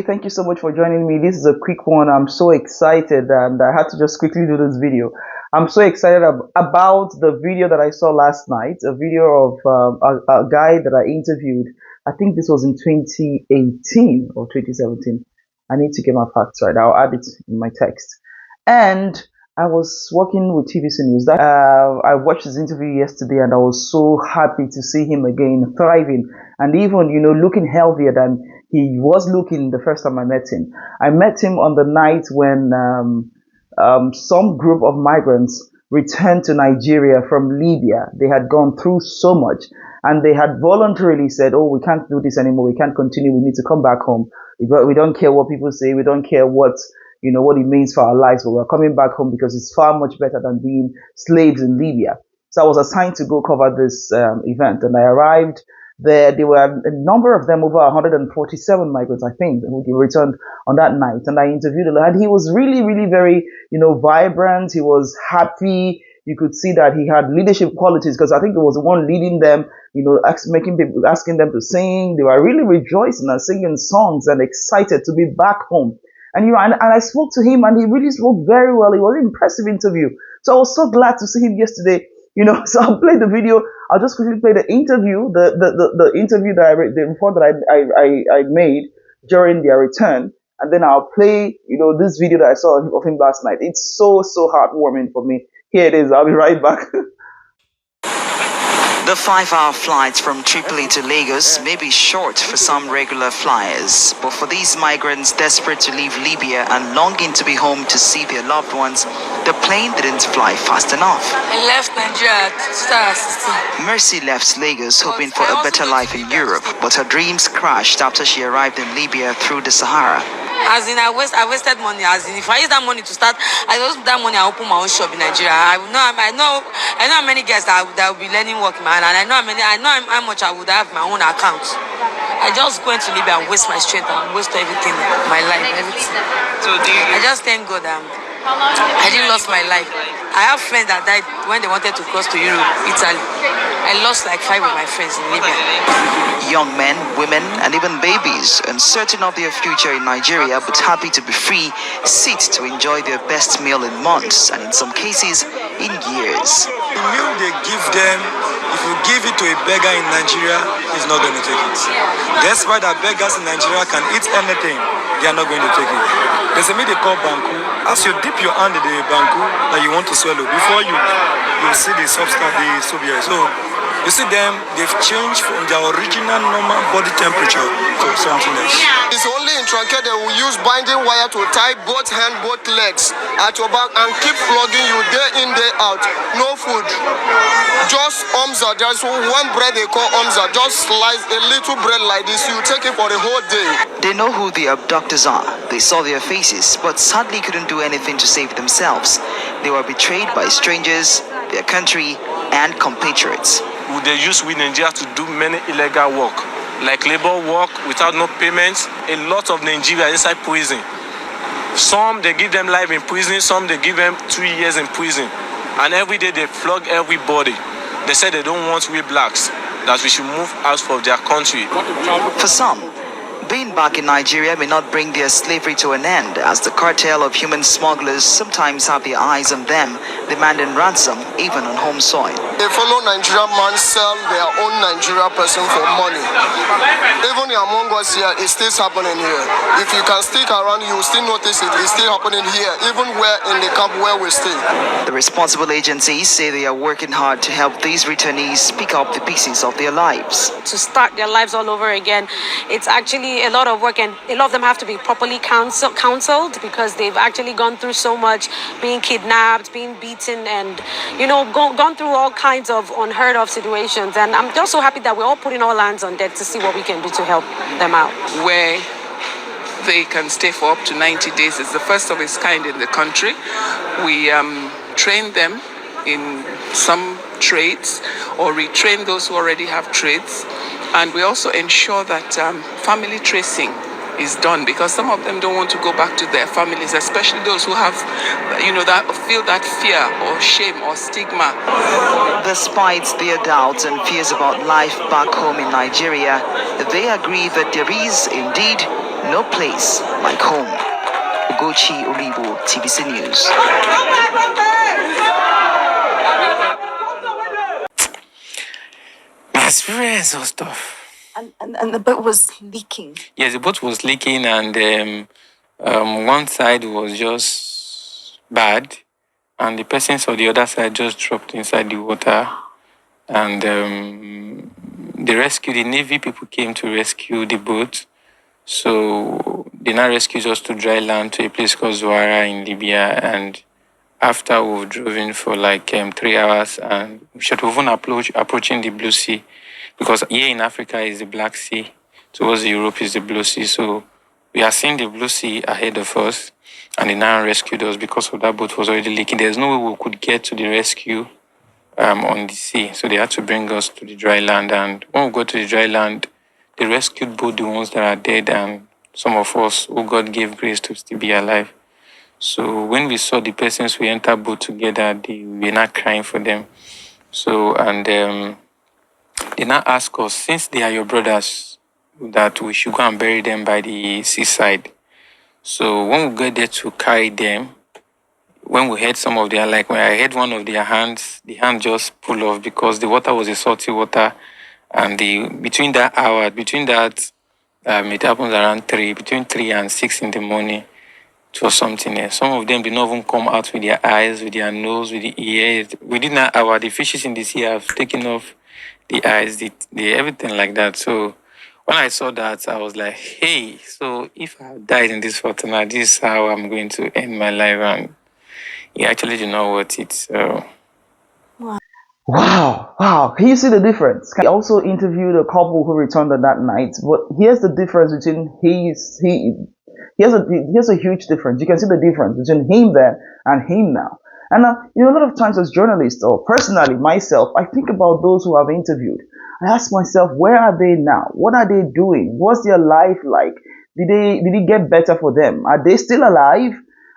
thank you so much for joining me. This is a quick one. I'm so excited and I had to just quickly do this video. I'm so excited about the video that I saw last night, a video of a guy that I interviewed. I think this was in 2018 or 2017. I need to get my facts right. I'll add it in my text. And I was working with TVC News. I watched his interview yesterday and I was so happy to see him again thriving and even, looking healthier than he was looking the first time I met him. I met him on the night when some group of migrants returned to Nigeria from Libya. They had gone through so much and they had voluntarily said, oh, we can't do this anymore. We can't continue. We need to come back home. We don't care what people say. We don't care what it means for our lives, but we're coming back home because it's far much better than being slaves in Libya. So I was assigned to go cover this event, and I arrived there. There were a number of them, over 147 migrants, I think, who returned on that night. And I interviewed him, and he was really, really very, vibrant. He was happy. You could see that he had leadership qualities because I think he was the one leading them, asking them to sing. They were really rejoicing and singing songs and excited to be back home. And I spoke to him, and he really spoke very well. It was an impressive interview. So I was so glad to see him yesterday. So I'll play the video. I'll just quickly play the interview, the interview that the report that I made during their return, and then I'll play this video that I saw of him last night. It's so heartwarming for me. Here it is. I'll be right back. The 5-hour flights from Tripoli to Lagos may be short for some regular flyers, but for these migrants desperate to leave Libya and longing to be home to see their loved ones, the plane didn't fly fast enough. I left Nigeria at 2016. Mercy left Lagos hoping for a better life in Europe, but her dreams crashed after she arrived in Libya through the Sahara. I wasted money. If I use that money to start, I use that money and open my own shop in Nigeria. I know how many guys that will be learning work, man, and I know how much I would have my own account. I just go into Libya and waste my strength and waste everything, my life, everything. So I just thank God I didn't lose my life. I have friends that died when they wanted to cross to Europe, Italy. I lost like 5 of my friends in Libya. Young men, women, and even babies, uncertain of their future in Nigeria but happy to be free, sit to enjoy their best meal in months and in some cases in years. The meal they give them, if you give it to a beggar in Nigeria, he's not going to take it. Despite that beggars in Nigeria can eat anything, they are not going to take it. There's a meal they call banku. As you dip your hand in the banku that you want to swallow, before you see the substance, the subia. So you see them, they've changed from their original normal body temperature to something else. It's only in Tranquil they will use binding wire to tie both hands, both legs at your back and keep flogging you day in, day out. No food. Just omza. There's one bread they call omza. Just slice a little bread like this. You take it for the whole day. They know who the abductors are. They saw their faces, but sadly couldn't do anything to save themselves. They were betrayed by strangers, their country, and compatriots. They use we Nigeria to do many illegal work, like labor work without no payments. A lot of Nigeria inside prison. Some they give them life in prison, some they give them 2 years in prison. And every day they flog everybody. They say they don't want we blacks, that we should move out of their country. For some, being back in Nigeria may not bring their slavery to an end, as the cartel of human smugglers sometimes have their eyes on them, demanding ransom even on home soil. They follow Nigerian man sell their own Nigeria person for money. Even among us here, it still happening here. If you can stick around, you will still notice it. It's still happening here, even where in the camp where we stay. The responsible agencies say they are working hard to help these returnees pick up the pieces of their lives. To start their lives all over again, it's actually a lot of work, and a lot of them have to be properly counseled because they've actually gone through so much, being kidnapped, being beaten, and gone through all kinds of unheard of situations. And I'm just so happy that we're all putting our hands on deck to see what we can do to help them out. Where they can stay for up to 90 days. It's the first of its kind in the country. We train them in some trades or retrain those who already have trades. And we also ensure that family tracing is done, because some of them don't want to go back to their families, especially those who have, that feel that fear or shame or stigma. Despite their doubts and fears about life back home in Nigeria, they agree that there is indeed No place like home. Ugochi Olibo, TBC News. My experience was tough. And the boat was leaking. Yes, the boat was leaking, and one side was just bad, and the persons on the other side just dropped inside the water. And the Navy people came to rescue the boat. So they now rescued us to dry land to a place called Zuara in Libya. And after we've driven for like 3 hours, and we should have even approaching the Blue Sea, because here in Africa is the Black Sea, towards Europe is the Blue Sea. So we are seeing the Blue Sea ahead of us, and they now rescued us because of that boat was already leaking. There's no way we could get to the rescue on the sea. So they had to bring us to the dry land. And when we got to the dry land, they rescued both the ones that are dead and some of us who God gave grace to still be alive. So when we saw the persons we entered boat together, we were not crying for them. So, and they now ask us, since they are your brothers, that we should go and bury them by the seaside. So when we got there to carry them, when we heard some of their, like when I heard one of their hands, the hand just pulled off because the water was a salty water. And between that, it happens around between 3 and 6 in the morning. It was something else. Some of them did not even come out with their eyes, with their nose, with the ears. Within that hour, the fishes in the sea have taken off the eyes, the everything like that. So when I saw that, I was like, hey, so if I died in this water now, this is how I'm going to end my life. And he actually did not want it. So Wow. Can you see the difference? I also interviewed a couple who returned on that night, but here's the difference between here's a huge difference. You can see the difference between him then and him now. And a lot of times as journalists, or personally myself, I think about those who I've interviewed. I ask myself, where are they now? What are they doing? What's their life like? Did it get better for them? Are they still alive?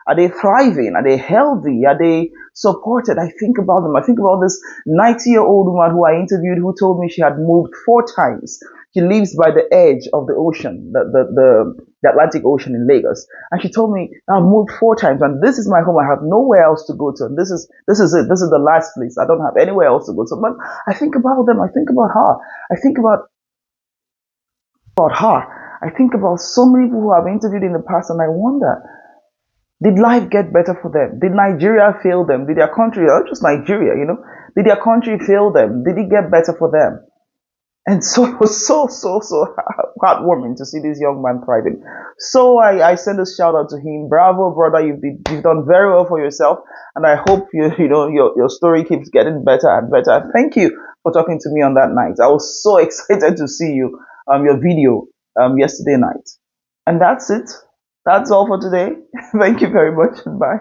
Are they thriving? Are they healthy? Are they supported? I think about them. I think about this 90-year-old woman who I interviewed who told me she had moved 4 times. She lives by the edge of the ocean, the Atlantic Ocean in Lagos. And she told me, I've moved 4 times and this is my home. I have nowhere else to go to. And this is it. This is the last place. I don't have anywhere else to go to. But I think about them. I think about her. I think about her. I think about so many people who I've interviewed in the past and I wonder, did life get better for them? Did Nigeria fail them? Did their country, not just Nigeria, did their country fail them? Did it get better for them? And so it was so heartwarming to see this young man thriving. So I send a shout out to him. Bravo, brother. You've done very well for yourself. And I hope your story keeps getting better and better. And thank you for talking to me on that night. I was so excited to see your video, yesterday night. And that's it. That's all for today. Thank you very much. Bye.